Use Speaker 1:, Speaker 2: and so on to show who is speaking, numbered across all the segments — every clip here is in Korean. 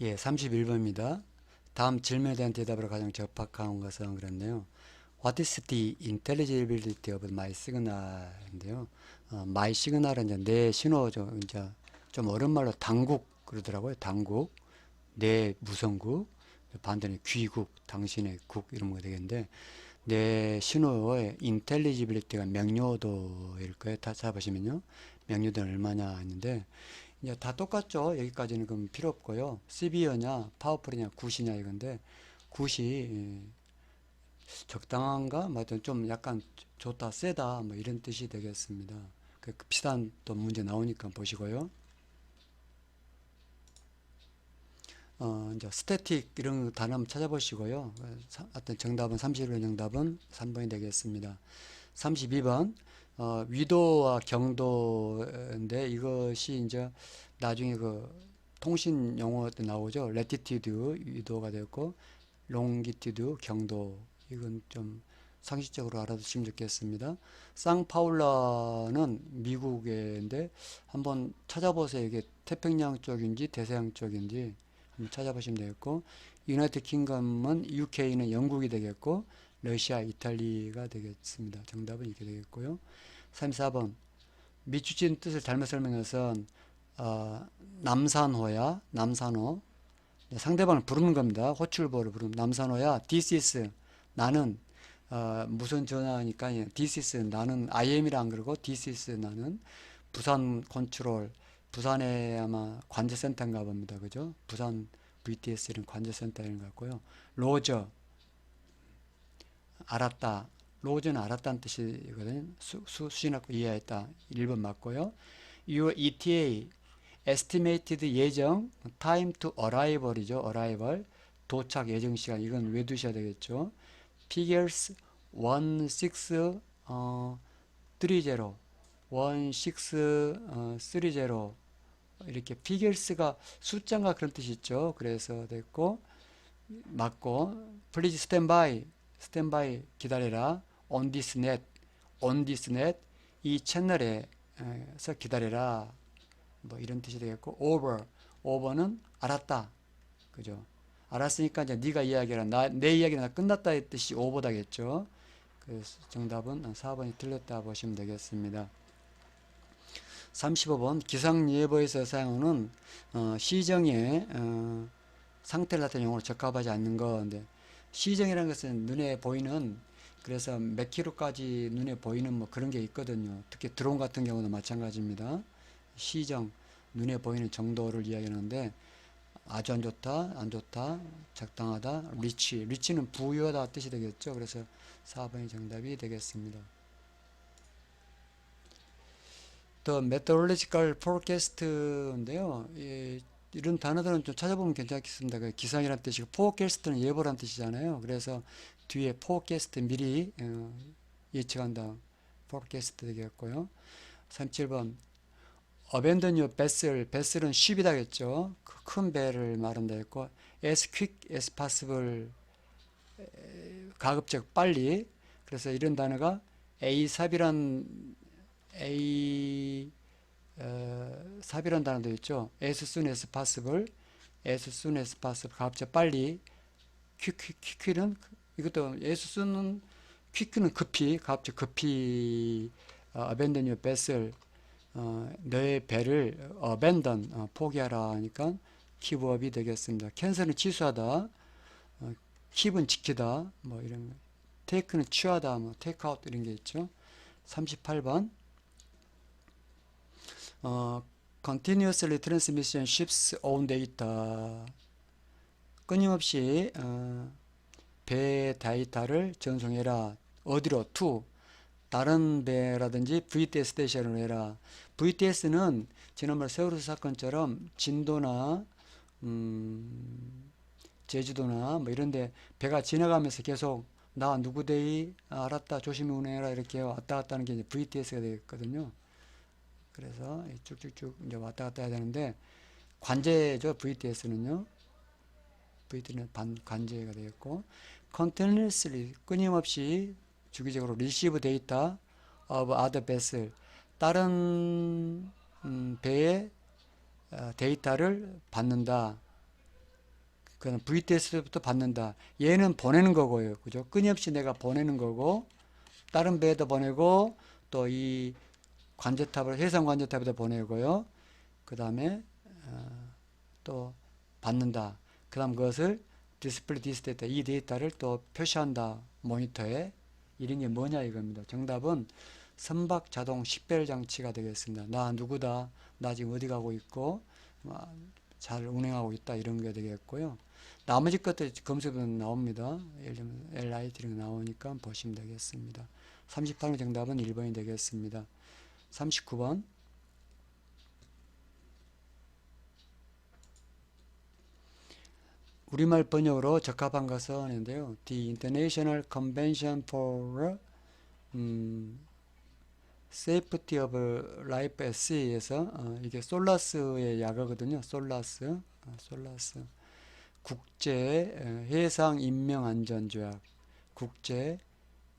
Speaker 1: 예, 31번입니다. 다음 질문에 대한 대답으로 가장 적합한 것은 그랬네요. What is the intelligibility of my signal인데요. my signal은 이제 내 신호죠. 이제 좀 어려운 말로 당국 그러더라고요. 당국, 내 무선국, 반대는 귀국, 당신의 국 이런 거 되겠는데 내 신호의 intelligibility가 명료도일 거예요. 다 잡으시면요. 명료도는 얼마냐 했는데 이제 다 똑같죠. 여기까지는 그럼 필요 없고요. 시비어냐, 파워풀이냐, 굿이냐 이건데 굿이 적당한가? 뭐 하여튼 좀 약간 좋다, 세다 뭐 이런 뜻이 되겠습니다. 그 비슷한 또 문제 나오니까 보시고요. 이제 스태틱 이런 단어 한번 찾아보시고요. 하여튼 정답은 31번 정답은 3번이 되겠습니다. 32번 위도와 경도인데 이것이 이제 나중에 그 통신 용어 때 나오죠. 레티튜드 위도가 되었고 롱기튜드 경도 이건 좀 상식적으로 알아두시면 좋겠습니다. 상파울라는 미국인데 한번 찾아보세요. 이게 태평양 쪽인지 대서양 쪽인지 한번 찾아보시면 되겠고 유나이티드 킹덤은 UK는 영국이 되겠고 러시아, 이탈리아가 되겠습니다. 정답은 이렇게 되겠고요. 34번 미추진 뜻을 잘못 설명해서 남산호야 남산호 상대방을 부르는 겁니다. 호출보를 부르는 남산호야 this is 나는 무슨 전화니까 this is 나는 IM이라 안 그러고 this is 나는 부산 컨트롤 부산에 아마 관제센터인가 봅니다. 그죠? 부산 VTS 이런 관제센터 이런 것 같고요. 로저 알았다. 로저는 알았다는 뜻이거든요. 수신하고 이해했다. 1번 맞고요. Your ETA estimated 예정 time to arrival이죠. arrival 도착 예정 시간 이건 외두셔야 되겠죠. figures 1630 1630 이렇게 figures가 숫자가 그런 뜻이 있죠. 그래서 됐고 맞고 please stand by 스탠바이 기다려라 on this net on this net 이 채널에서 기다려라 뭐 이런 뜻이 되겠고 over over는 알았다 그죠 알았으니까 이제 네가 이야기해라 내 이야기는 다 끝났다 의 뜻이 over다겠죠 그래서 정답은 4번이 틀렸다 보시면 되겠습니다. 35번 기상예보에서 사용하는 시정의 상태를 나타내는 용어로 적합하지 않는 건데 시정이라는 것은 눈에 보이는 그래서 몇 킬로까지 눈에 보이는 뭐 그런 게 있거든요. 특히 드론 같은 경우도 마찬가지입니다. 시정 눈에 보이는 정도를 이야기하는데 아주 안 좋다, 안 좋다, 적당하다, 리치는 부유하다 뜻이 되겠죠. 그래서 4번이 정답이 되겠습니다. The Meteorological Forecast인데요. 이런 단어들은 좀 찾아보면 괜찮겠습니다. 그 기상이라는 뜻이고 forecast는 예보라는 뜻이잖아요. 그래서 뒤에 forecast 미리 예측한다. forecast 되겠고요. 37번 abandon your vessel. vessel은 ship이다겠죠. 큰 배를 말한다 했고 as quick as possible 가급적 빨리. 그래서 이런 단어가 A 삽이라는 단어도 있죠. as soon as possible, as soon as possible, 가급적 빨리. quick는 이것도 as soon은 quick는 급히, 가급적 급히. abandon your vessel, 너의 배를 abandon 포기하라 하니까 keep업이 되겠습니다. cancel은 취소하다, keep은 지키다, 뭐 이런 거. take는 취하다, 뭐 take out 이런 게 있죠. 38번 continuously transmission ships own data 끊임없이 배의 데이터를 전송해라. 어디로? to 다른 배라든지 VTS 스테이션으로 해라. VTS는 지난번 세월호 사건처럼 진도나 제주도나 뭐 이런데 배가 지나가면서 계속 나 누구데이 알았다 조심히 운행해라 이렇게 왔다 갔다 하는 게 이제 VTS가 되겠거든요. 그래서 쭉쭉쭉 이제 왔다 갔다 해야 되는데 관제죠. VTS는요. VT는 반관제가 되겠고 continuously 끊임없이 주기적으로 receive data of other vessel 다른 배의 데이터를 받는다. 그다음 VTS부터 받는다. 얘는 보내는 거고요. 그죠? 끊임없이 내가 보내는 거고, 다른 배에도 보내고, 또 이 관제탑을, 해상 관제탑에도 보내고요. 그 다음에, 또 받는다. 그 다음 그것을 디스플레이 디스 데이터, 이 데이터를 또 표시한다. 모니터에. 이런 게 뭐냐 이겁니다. 정답은 선박 자동 식별 장치가 되겠습니다. 나 누구다. 나 지금 어디 가고 있고, 잘 운행하고 있다. 이런 게 되겠고요. 나머지 것들 검색은 나옵니다. 예를 들면 LIT 이런 거 나오니까 보시면 되겠습니다. 38번 정답은 1번이 되겠습니다. 39번. 우리말 번역으로 적합한 것은 인데요. The International Convention for Safety of Life at Sea에서 이게 솔라스의 약어거든요. 솔라스. 국제 해상 인명 안전조약. 국제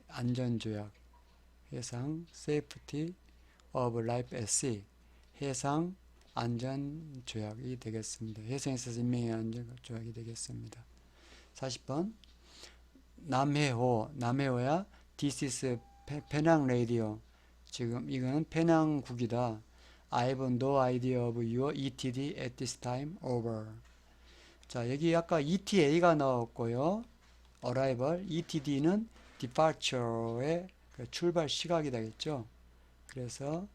Speaker 1: 안전조약. 해상 Safety of Life at Sea. 해상 안전조약이 되겠습니다. 해상에서 인명의 안전조약이 되겠습니다. 40번. 남해호야 This is 페낭 라디오. 지금 이거는 페낭국이다. I have no idea of your ETD at this time. Over. 자, 여기 아까 ETA가 나왔고요. Arrival. ETD는 Departure의 그 출발 시각이 되겠죠. 그래서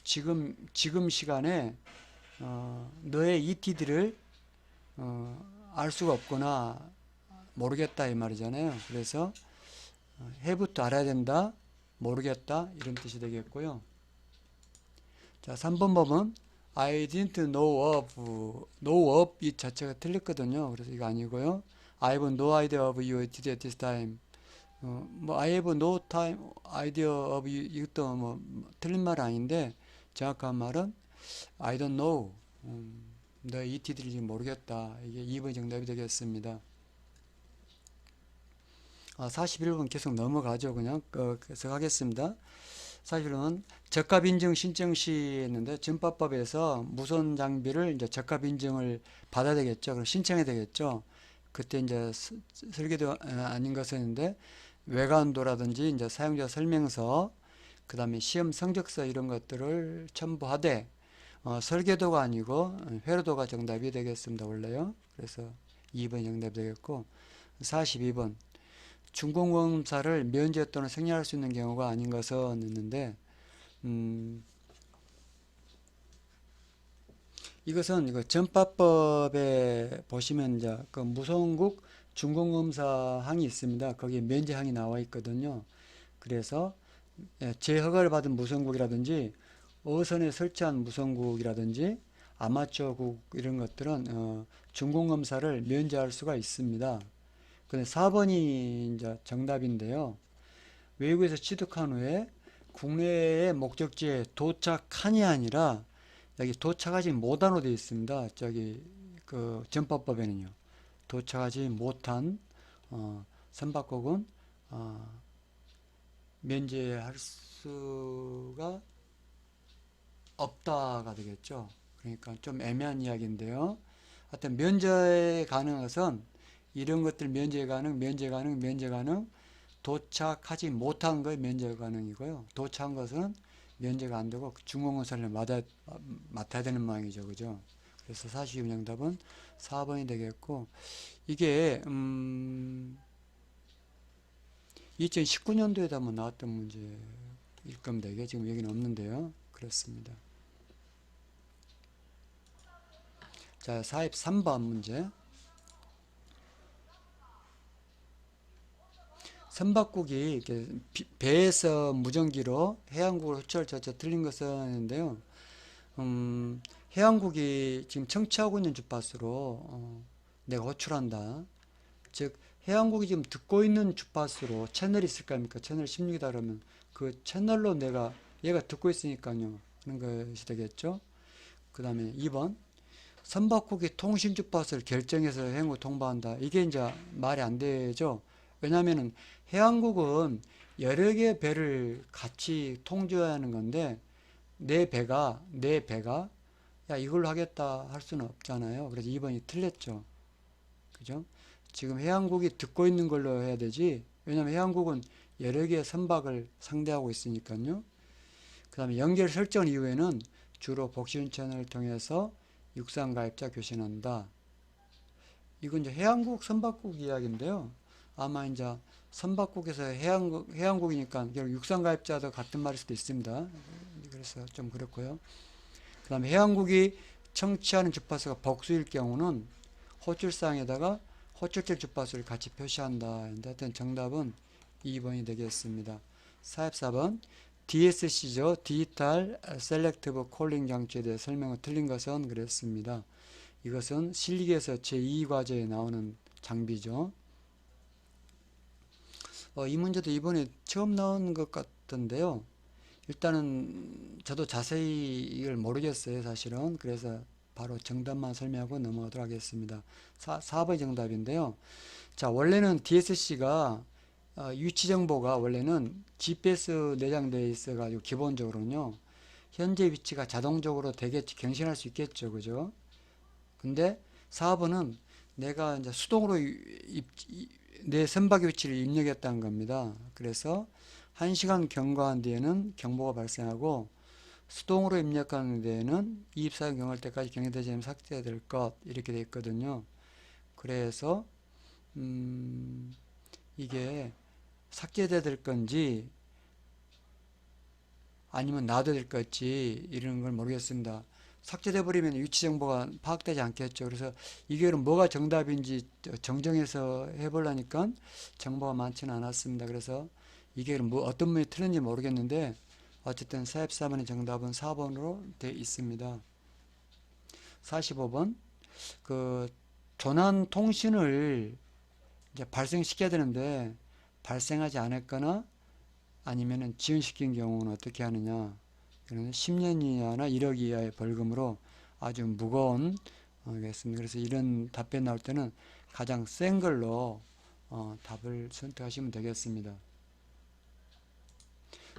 Speaker 1: 지금 시간에 너의 ETD를 알 수가 없거나 모르겠다 이 말이잖아요. 그래서 have부터 알아야 된다, 모르겠다 이런 뜻이 되겠고요. 자, 3번 보면 I didn't know of 이 자체가 틀렸거든요. 그래서 이거 아니고요. I have no idea of your ETD at this time. I have no time idea of you, 이것도 뭐 틀린 말 아닌데 정확한 말은 I don't know. 너 ETD를 지금 모르겠다. 이게 2번 정답이 되겠습니다. 41번 계속 넘어가죠. 그냥 계속 하겠습니다. 41번은 적합 인증 신청 시 했는데 전파법에서 무선 장비를 이제 적합 인증을 받아야 되겠죠. 그럼 신청해야 되겠죠. 그때 이제 설계도 아닌 것이었는데 외관도라든지 이제 사용자 설명서, 그 다음에 시험 성적서 이런 것들을 첨부하되 설계도가 아니고 회로도가 정답이 되겠습니다. 원래요. 그래서 2번이 정답이 되겠고 42번 중공검사를 면제 또는 생략할 수 있는 경우가 아닌 것은 있는데 이것은 이거 전파법에 보시면 이제 그 무선국 중공검사항이 있습니다. 거기에 면제항이 나와 있거든요. 그래서 재허가를 받은 무선국이라든지 어선에 설치한 무선국이라든지 아마추어국 이런 것들은 중공검사를 면제할 수가 있습니다. 근데 4번이 이제 정답인데요. 외국에서 취득한 후에 국내의 목적지에 도착한이 아니라 여기 도착하지 못한으로 되어 있습니다. 저기 그 전파법에는요. 도착하지 못한 선박국은 면제할 수가 없다가 되겠죠. 그러니까 좀 애매한 이야기인데요. 하여튼 면제 가능한 것은 이런 것들 면제 가능, 도착하지 못한 거 면제 가능이고요. 도착한 것은 면제가 안 되고 중공검사를 맡아야 되는 모양이죠. 그죠? 그래서 42번 정답은 4번이 되겠고, 이게 2019년도에도 한번 나왔던 문제일 겁니다. 이게 지금 여기는 없는데요. 그렇습니다. 자, 43번 문제. 선박국이 이렇게 배에서 무전기로 해양국으로 호출할 자체 틀린 것은 있는데요. 해양국이 지금 청취하고 있는 주파수로 내가 호출한다. 즉 해양국이 지금 듣고 있는 주파수로 채널이 있을 거 아닙니까? 채널 16이다 그러면 그 채널로 얘가 듣고 있으니까요. 그런 것이 되겠죠. 그 다음에 2번 선박국이 통신 주파수를 결정해서 해양국 통보한다. 이게 이제 말이 안 되죠. 왜냐하면 해양국은 여러 개의 배를 같이 통제해야 하는 건데 내 배가 야, 이걸로 하겠다 할 수는 없잖아요. 그래서 2번이 틀렸죠. 그죠? 지금 해양국이 듣고 있는 걸로 해야 되지. 왜냐면 해양국은 여러 개의 선박을 상대하고 있으니까요. 그 다음에 연결 설정 이후에는 주로 복신천을 통해서 육상 가입자 교신한다. 이건 이제 해양국, 선박국 이야기인데요. 아마 이제 선박국에서 해양국이니까 결국 육상 가입자도 같은 말일 수도 있습니다. 그래서 좀 그렇고요. 그 다음에 해양국이 청취하는 주파수가 복수일 경우는 호출사항에다가 호출될 주파수를 같이 표시한다. 하여튼 정답은 2번이 되겠습니다. 44번 DSC죠. 디지털 셀렉티브 콜링 장치에 대해 설명을 틀린 것은 그랬습니다. 이것은 실기에서 제2과제에 나오는 장비죠. 이 문제도 이번에 처음 나온 것 같던데요. 일단은 저도 자세히 이걸 모르겠어요, 사실은. 그래서 바로 정답만 설명하고 넘어가도록 하겠습니다. 4번 정답인데요. 자, 원래는 DSC가 위치 정보가 원래는 GPS 내장되어 있어가지고 기본적으로는요. 현재 위치가 자동적으로 되겠지, 경신할 수 있겠죠, 그죠? 근데 4번은 내가 이제 수동으로 내 선박의 위치를 입력했다는 겁니다. 그래서 1시간 경과한 뒤에는 경보가 발생하고 수동으로 입력하는 데에는 이입사항 경할 때까지 경계되지 않으면 삭제될 것 이렇게 되어 있거든요. 그래서 이게 삭제돼야 될 건지 아니면 놔둬야 될 건지 이런 걸 모르겠습니다. 삭제돼 버리면 위치 정보가 파악되지 않겠죠. 그래서 이게 뭐가 정답인지 정정해서 해보려니까 정보가 많지는 않았습니다. 그래서 이게 뭐 어떤 분이 틀린지 모르겠는데 어쨌든 44번의 정답은 4번으로 되어 있습니다. 45번 그 전환 통신을 이제 발생시켜야 되는데 발생하지 않았거나 아니면은 지연시킨 경우는 어떻게 하느냐? 그는 10년 이하나 1억 이하의 벌금으로 아주 무거운 겠습니다. 그래서 이런 답변 나올 때는 가장 센 걸로 답을 선택하시면 되겠습니다.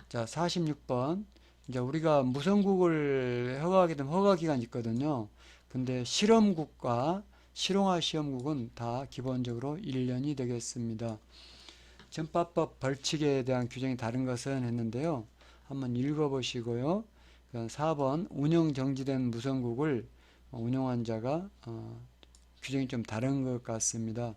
Speaker 1: 자, 46번. 이제 우리가 무선국을 허가하게 되면 허가 기간이 있거든요. 근데 실험국과 실용화 시험국은 다 기본적으로 1년이 되겠습니다. 전파법 벌칙에 대한 규정이 다른 것은 했는데요. 한번 읽어보시고요. 4번 운영 정지된 무선국을 운영한 자가 규정이 좀 다른 것 같습니다.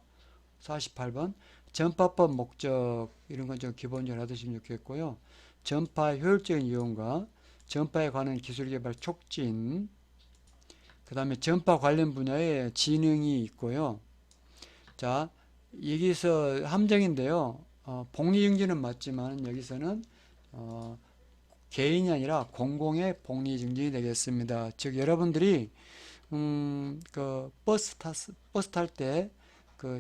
Speaker 1: 48번 전파법 목적 이런 건 좀 기본적으로 하시면 좋겠고요. 전파의 효율적인 이용과 전파에 관한 기술 개발 촉진 그 다음에 전파 관련 분야에 지능이 있고요. 자, 여기서 함정인데요. 복리증진은 맞지만 여기서는 개인이 아니라 공공의 복리증진이 되겠습니다. 즉 여러분들이 그 버스 탈 때 그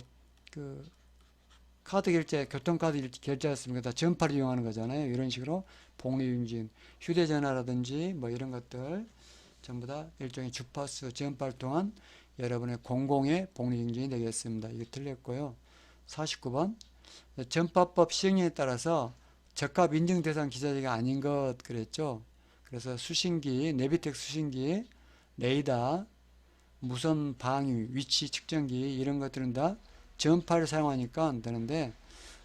Speaker 1: 카드 결제, 교통카드 결제했습니다. 다 전파를 이용하는 거잖아요. 이런 식으로 복리증진, 휴대전화라든지 뭐 이런 것들 전부 다 일종의 주파수 전파를 통한 여러분의 공공의 복리증진이 되겠습니다. 이게 틀렸고요. 49번 전파법 시행령에 따라서 적합 인증 대상 기자재가 아닌 것 그랬죠. 그래서 수신기, 내비텍 수신기, 레이더, 무선 방위, 위치 측정기 이런 것들은 다 전파를 사용하니까 안 되는데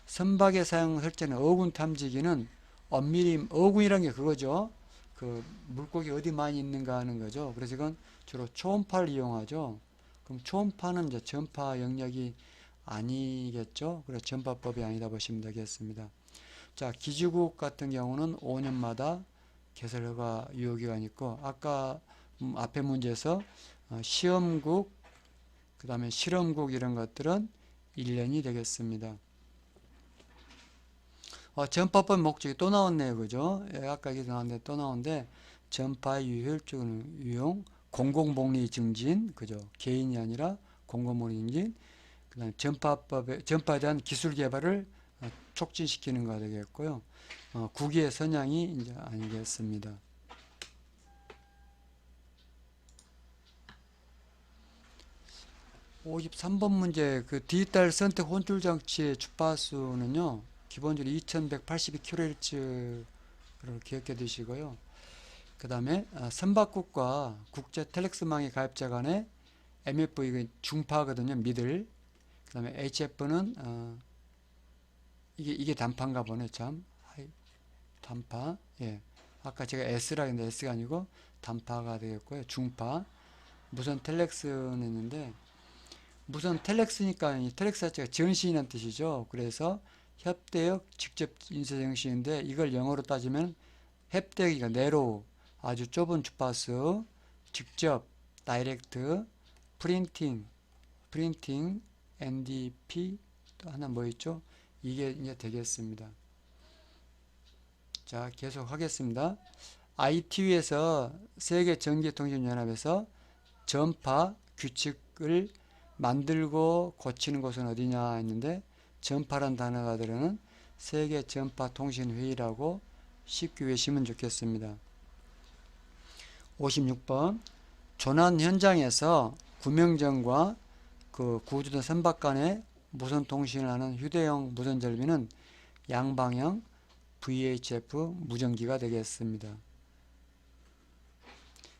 Speaker 1: 선박에 사용 설치는 어군 탐지기는 엄밀히 어군이란 게 그거죠. 그 물고기 어디 많이 있는가 하는 거죠. 그래서 이건 주로 초음파를 이용하죠. 그럼 초음파는 이제 전파 영역이 아니겠죠. 그래서 전파법이 아니다 보시면 되겠습니다. 자, 기지국 같은 경우는 5년마다 개설 허가 유효기간이 있고 아까 앞에 문제에서 시험국 그 다음에 실험국 이런 것들은 1년이 되겠습니다. 전파법 목적이 또 나왔네요. 그죠? 아까 얘기 나왔는데 또 나오는데 전파의 효율적인 유용, 공공복리 증진, 그죠? 개인이 아니라 공공복리 증진, 그 다음에 전파에 대한 기술 개발을 촉진시키는 거 되겠고요. 국위의 선양이 이제 아니겠습니다. (53번) 문제 그 디지털 선택 혼줄 장치의 주파수는요 기본적으로 2182kHz를 기억해 두시고요. 그 다음에 선박국과 국제 텔렉스망의 가입자 간의 MF 이거 중파거든요. 미들. 그 다음에 HF는 이게 단파인가 보네. 참 단파. 예. 아까 제가 S라 했는데 S가 아니고 단파가 되겠고요. 중파. 무선 텔렉스는 있는데 무선 텔렉스니까 이 텔렉스 자체가 전시인이라는 뜻이죠. 그래서 협대역 직접 인쇄 정시인데 이걸 영어로 따지면 협대역이가 내로 아주 좁은 주파수 직접 다이렉트 프린팅 NDP 또 하나 뭐 있죠? 이게 이제 되겠습니다. 자, 계속 하겠습니다. ITU에서 세계 전기통신연합에서 전파 규칙을 만들고 고치는 곳은 어디냐 했는데 전파란 단어가 들어는 세계 전파 통신 회의라고 쉽게 외우시면 좋겠습니다. 56번 조난 현장에서 구명정과 그 구조된 선박 간의 무선 통신을 하는 휴대용 무선 절비는 양방향 VHF 무전기가 되겠습니다.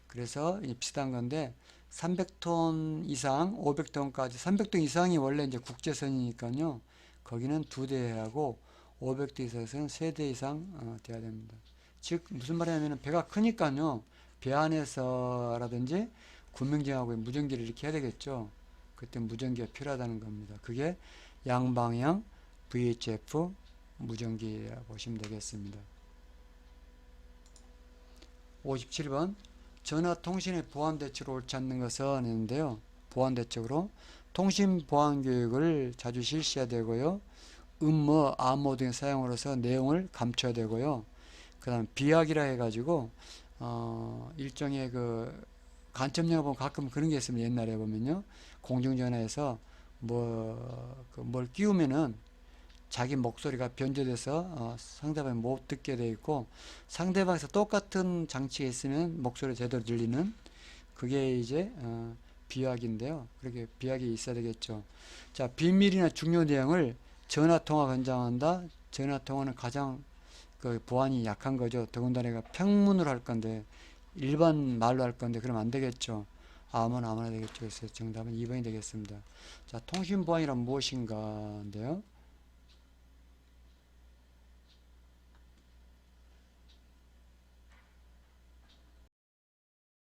Speaker 1: 그래서 비슷한 건데 300톤 이상, 500톤까지 300톤 이상이 원래 이제 국제선이니까요. 거기는 2대 하고 500톤 이상에서는 3대 이상 돼야 됩니다. 즉 무슨 말이냐면 배가 크니까요. 배 안에서라든지 군명정하고 무전기를 이렇게 해야 되겠죠. 그때 무전기가 필요하다는 겁니다. 그게 양방향 VHF 무전기라고 보시면 되겠습니다. 57번 전화통신의 보안대책으로 옳지 않는 것은 있는데요. 보안대책으로 통신보안교육을 자주 실시해야 되고요. 음모, 암호 등의 사용으로서 내용을 감춰야 되고요. 그 다음 비약이라 해가지고 일종의 그 간첩영화 보면 가끔 그런 게 있습니다. 옛날에 보면요. 공중전화에서 뭘 끼우면은 자기 목소리가 변조돼서 상대방이 못 듣게 돼 있고 상대방에서 똑같은 장치가 있으면 목소리 제대로 들리는 그게 이제 비약인데요. 그렇게 비약이 있어야 되겠죠. 자, 비밀이나 중요 내용을 전화통화 권장한다. 전화통화는 가장 그 보안이 약한 거죠. 더군다나 내가 평문으로 할 건데 일반 말로 할 건데 그러면 안 되겠죠. 아무나 되겠죠. 그래서 정답은 2번이 되겠습니다. 자, 통신보안이란 무엇인가인데요.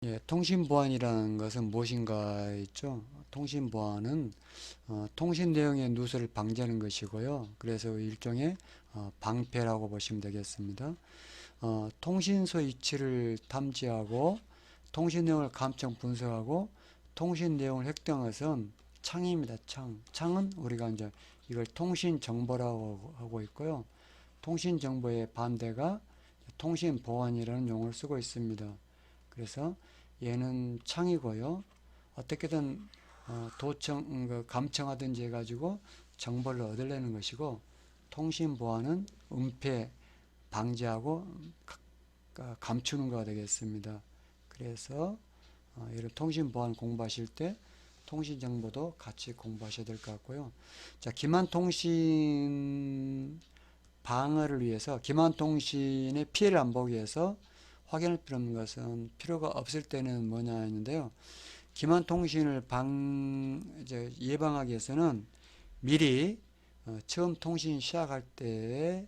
Speaker 1: 예, 통신보안이라는 것은 무엇인가 있죠. 통신보안은 통신 내용의 누설을 방지하는 것이고요. 그래서 일종의 방패라고 보시면 되겠습니다. 통신소 위치를 탐지하고 통신 내용을 감청 분석하고 통신 내용을 획득한 것은 창입니다. 창은 우리가 이제 이걸 통신 정보라고 하고 있고요. 통신 정보의 반대가 통신 보안이라는 용어를 쓰고 있습니다. 그래서 얘는 창이고요. 어떻게든 감청하든지 해가지고 정보를 얻으려는 것이고 통신 보안은 은폐 방지하고 감추는 거가 되겠습니다. 그래서 이런 통신 보안 공부하실 때 통신 정보도 같이 공부하셔야 될 것 같고요. 자, 기만통신 방어를 위해서 기만통신의 피해를 안 보기 위해서 확인할 필요 없는 것은 필요가 없을 때는 뭐냐 했는데요. 기만통신을 예방하기 위해서는 미리 처음 통신 시작할 때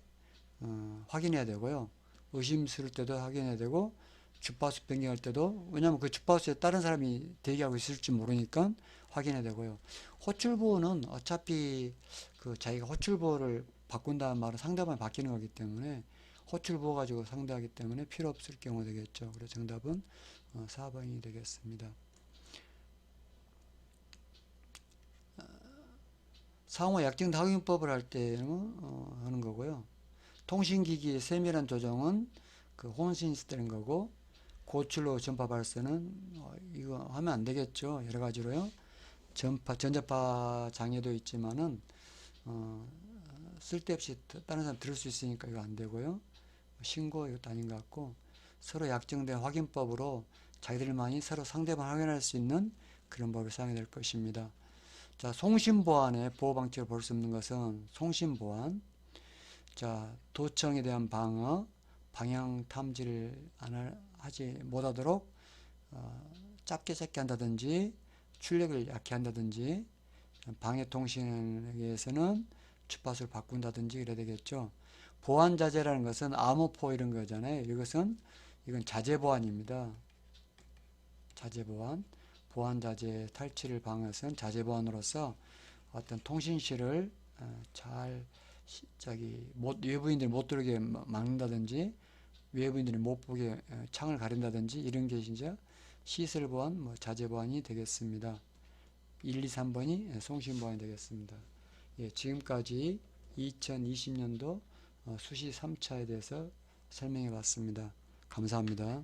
Speaker 1: 확인해야 되고요. 의심스러울 때도 확인해야 되고 주파수 변경할 때도 왜냐하면 그 주파수에 다른 사람이 대기하고 있을지 모르니까 확인해야 되고요. 호출보호는 어차피 그 자기가 호출보호를 바꾼다는 말은 상대방이 바뀌는 거기 때문에 호출보호 가지고 상대하기 때문에 필요 없을 경우 되겠죠. 그래서 정답은 4번이 되겠습니다. 상호 약정 확인법을 할 때는 하는 거고요. 통신기기의 세밀한 조정은 그 혼신이 되는 거고 고출로 전파 발생은 이거 하면 안 되겠죠. 여러 가지로요. 전자파 장애도 있지만은 쓸데없이 다른 사람 들을 수 있으니까 이거 안 되고요. 신고 이것도 아닌 것 같고 서로 약정된 확인법으로 자기들만이 서로 상대방 확인할 수 있는 그런 법을 사용해야 될 것입니다. 자, 송신보안의 보호방책을 볼 수 없는 것은 송신보안. 자, 도청에 대한 방어, 방향 탐지를 안 하지 못하도록 짧게 한다든지 출력을 약게 한다든지 방해통신에 의해서는 주파수를 바꾼다든지 이래야 되겠죠. 보안자재라는 것은 암호포 이런 거잖아요. 이건 자재보안입니다. 자재보안. 보안자재 탈취를 방어해서는 자재보안으로서 어떤 통신실을 잘 외부인들이 못 들어오게 막는다든지 외부인들이 못 보게 창을 가린다든지 이런 게 이제 시설보안, 자재보안이 되겠습니다. 1, 2, 3번이 송신보안이 되겠습니다. 예, 지금까지 2020년도 수시 3차에 대해서 설명해 봤습니다. 감사합니다.